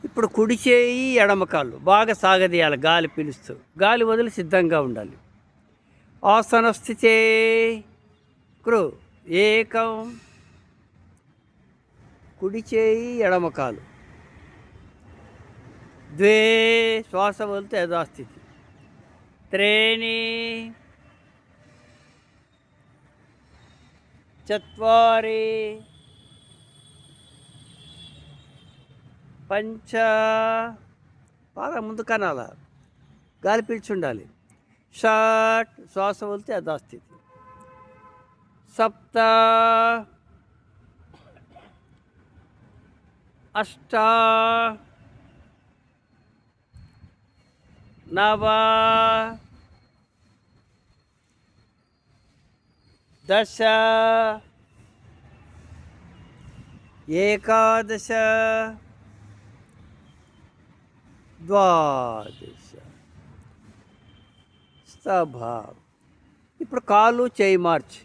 ఇప్పుడు కుడి చేయి ఎడమ కాళ్ళు బాగా సాగదీయాలి, గాలి పీలుస్తూ. గాలి వదిలి సిద్ధంగా ఉండాలి. ఆసన స్థితే కృ ఏకం. కుడి చేయి ఎడమ కాలు. ద్వే శ్వాస వదిలితే యథాస్థితి. త్రీణి చత్వారి పంచ. బాగా ముందు కనాల, గాలి పీల్చుండాలి. షట్ శ్వాస వదిలితే యథాస్థితి. సప్త అష్ట నవ దశ ఏకాదశ ద్వాదశ. స్తభ. ఇప్పుడు కాలు చేయి మార్చి